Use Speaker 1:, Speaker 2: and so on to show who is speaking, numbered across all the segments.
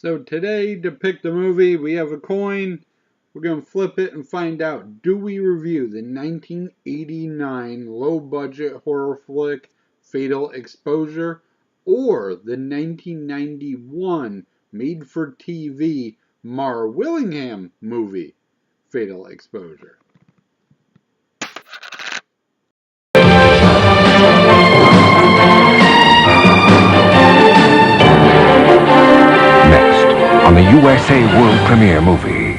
Speaker 1: So today, to pick the movie, we have a coin. We're going to flip it and find out, do we review the 1989 low-budget horror flick Fatal Exposure or the 1991 made-for-TV Mara Willingham movie Fatal Exposure?
Speaker 2: On the USA World Premiere movie.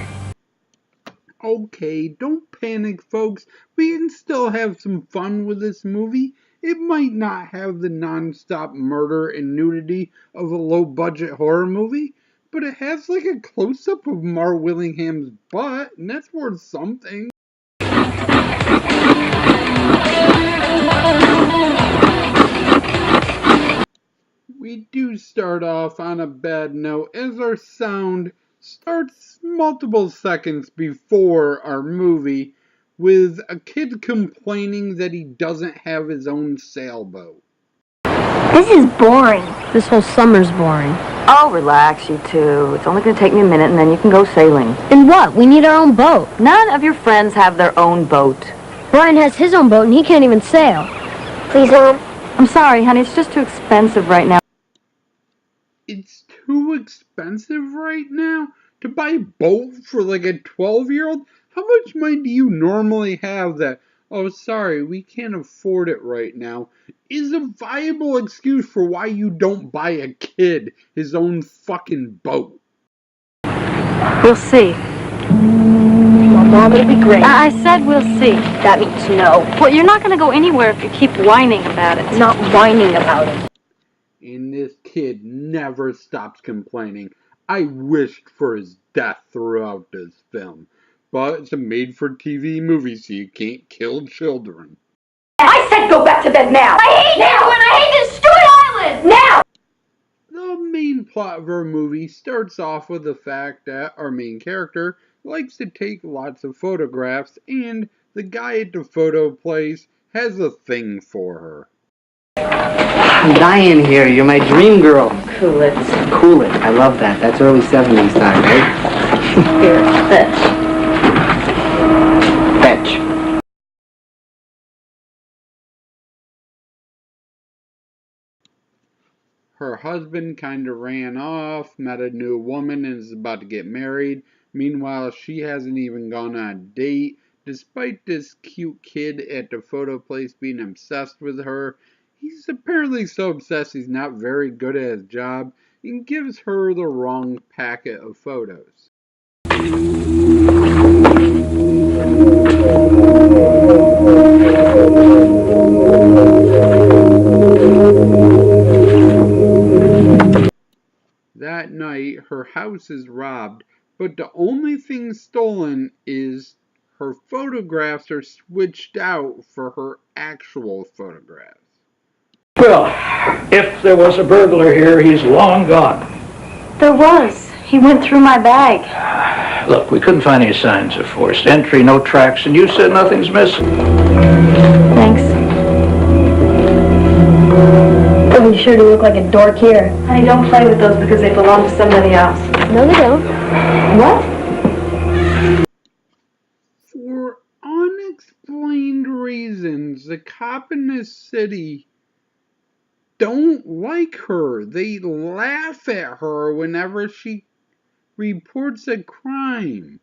Speaker 1: Okay, don't panic, folks. We can still have some fun with this movie. It might not have the non-stop murder and nudity of a low-budget horror movie, but it has like a close-up of Mara Willingham's butt, and that's worth something. We do start off on a bad note as our sound starts multiple seconds before our movie with a kid complaining that he doesn't have his own sailboat.
Speaker 3: This is boring.
Speaker 4: This whole summer's boring.
Speaker 5: Oh, relax, you two. It's only going to take me a minute and then you can go sailing.
Speaker 4: And what? We need our own boat.
Speaker 5: None of your friends have their own boat.
Speaker 4: Brian has his own boat and he can't even sail.
Speaker 3: Please, Mom.
Speaker 5: I'm sorry, honey. It's just too expensive right now.
Speaker 1: It's too expensive right now to buy a boat for like a 12-year-old? How much money do you normally have that, oh, sorry, we can't afford it right now, is a viable excuse for why you don't buy a kid his own fucking boat?
Speaker 5: We'll see.
Speaker 3: Well, Mom, it'll be great.
Speaker 5: I said we'll see.
Speaker 3: That means no.
Speaker 5: Well, you're not going to go anywhere if you keep whining about it.
Speaker 3: I'm not whining about it.
Speaker 1: And this kid never stops complaining. I wished for his death throughout this film. But it's a made-for-TV movie, so you can't kill children.
Speaker 3: I said go back to bed now. I hate now, and I hate this stupid island now.
Speaker 1: The main plot of our movie starts off with the fact that our main character likes to take lots of photographs, and the guy at the photo place has a thing for her.
Speaker 6: I'm dying here. You're my dream girl.
Speaker 5: Cool it.
Speaker 6: Cool it. I love that. That's early 70s time, right?
Speaker 5: Here, fetch.
Speaker 6: Fetch.
Speaker 1: Her husband kind of ran off, met a new woman, and is about to get married. Meanwhile, she hasn't even gone on a date, despite this cute kid at the photo place being obsessed with her. He's apparently so obsessed he's not very good at his job and gives her the wrong packet of photos. That night, her house is robbed, but the only thing stolen is her photographs are switched out for her actual photographs.
Speaker 7: Well, if there was a burglar here, he's long gone.
Speaker 5: There was. He went through my bag.
Speaker 7: Look, we couldn't find any signs of forced entry, no tracks, and you said nothing's missing.
Speaker 5: Thanks.
Speaker 3: Oh, you sure do look like a dork here.
Speaker 5: Honey, don't play with those because they belong to somebody else.
Speaker 3: No, they don't.
Speaker 5: What?
Speaker 1: For unexplained reasons, the cop in this city don't like her. They laugh at her whenever she reports a crime.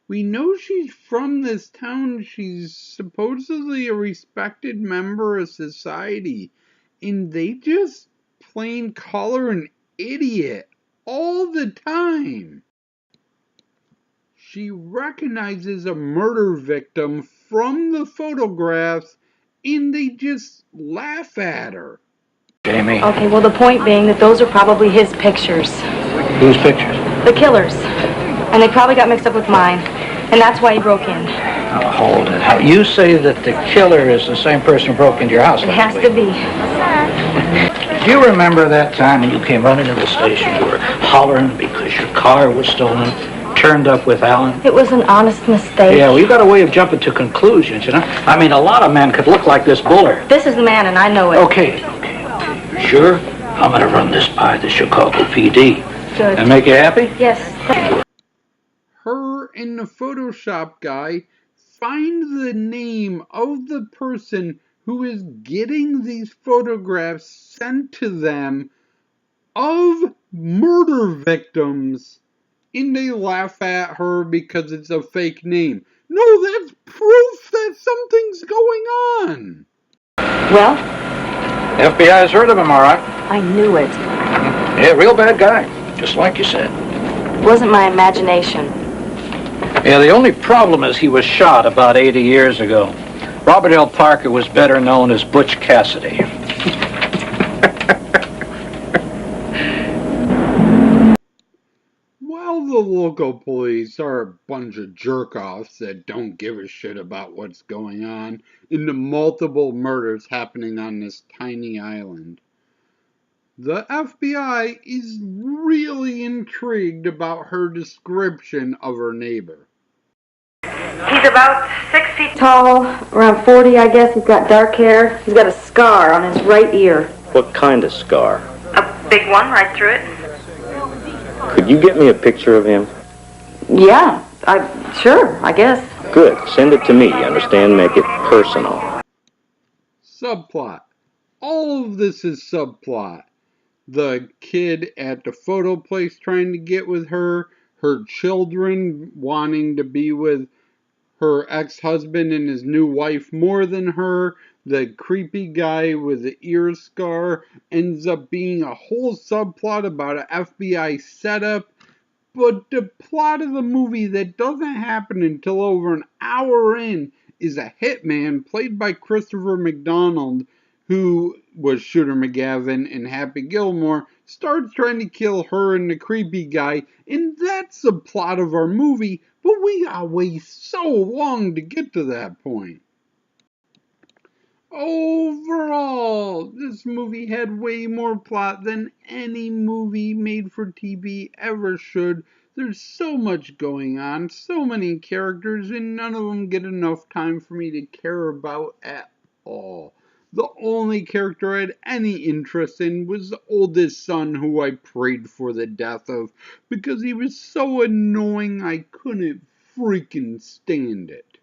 Speaker 1: We know she's from this town. She's supposedly a respected member of society. And they just plain call her an idiot all the time. She recognizes a murder victim from the photographs and they just laugh at her.
Speaker 7: Jamie.
Speaker 5: Okay, well, the point being that those are probably his pictures.
Speaker 7: Whose pictures?
Speaker 5: The killer's. And they probably got mixed up with mine. And that's why he broke in.
Speaker 7: Now, hold it. You say that the killer is the same person who broke into your house
Speaker 5: It
Speaker 7: last
Speaker 5: has
Speaker 7: week.
Speaker 5: to be.
Speaker 7: Do you remember that time when you came running to the station? You were hollering because your car was stolen, turned up with Alan?
Speaker 5: It was an honest mistake.
Speaker 7: Yeah, well, you got a way of jumping to conclusions, you know? I mean, a lot of men could look like this buller.
Speaker 5: This is the man, and I know it.
Speaker 7: Okay. Sure, I'm going to run this by the Chicago PD.
Speaker 5: Good.
Speaker 7: And make you happy?
Speaker 5: Yes.
Speaker 1: Her and the Photoshop guy find the name of the person who is getting these photographs sent to them of murder victims, and they laugh at her because it's a fake name. No, that's proof that something's going on.
Speaker 5: Well,
Speaker 7: FBI's heard of him, all right.
Speaker 5: I knew it.
Speaker 7: Yeah, real bad guy, just like you said.
Speaker 5: It wasn't my imagination.
Speaker 7: Yeah, the only problem is he was shot about 80 years ago. Robert L. Parker was better known as Butch Cassidy.
Speaker 1: While the local police are a bunch of jerk-offs that don't give a shit about what's going on in the multiple murders happening on this tiny island, the FBI is really intrigued about her description of her neighbor.
Speaker 5: He's about 6 feet tall, around 40, I guess. He's got dark hair. He's got a scar on his right ear.
Speaker 8: What kind of scar?
Speaker 5: A big one right through it.
Speaker 8: Could you get me a picture of him?
Speaker 5: Yeah, sure, I guess.
Speaker 8: Good. Send it to me, you understand? Make it personal.
Speaker 1: Subplot. All of this is subplot. The kid at the photo place trying to get with her, her children wanting to be with her ex-husband and his new wife more than her, the creepy guy with the ear scar ends up being a whole subplot about an FBI setup, but the plot of the movie that doesn't happen until over an hour in is a hitman played by Christopher McDonald, who was Shooter McGavin in Happy Gilmore, starts trying to kill her and the creepy guy, and that's the plot of our movie, but we gotta wait so long to get to that point. Overall, this movie had way more plot than any movie made for TV ever should. There's so much going on, so many characters, and none of them get enough time for me to care about at all. The only character I had any interest in was the oldest son, who I prayed for the death of, because he was so annoying I couldn't freaking stand it.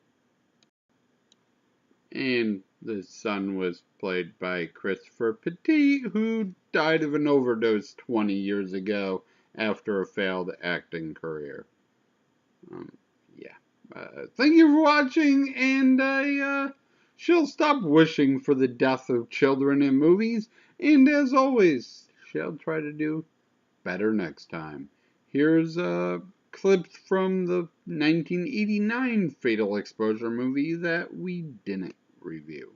Speaker 1: And the son was played by Christopher Petit, who died of an overdose 20 years ago after a failed acting career. Thank you for watching, and I shall stop wishing for the death of children in movies, and as always, shall try to do better next time. Here's clips from the 1989 Fatal Exposure movie that we didn't review.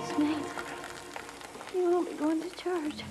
Speaker 4: Snape, you won't be going to church.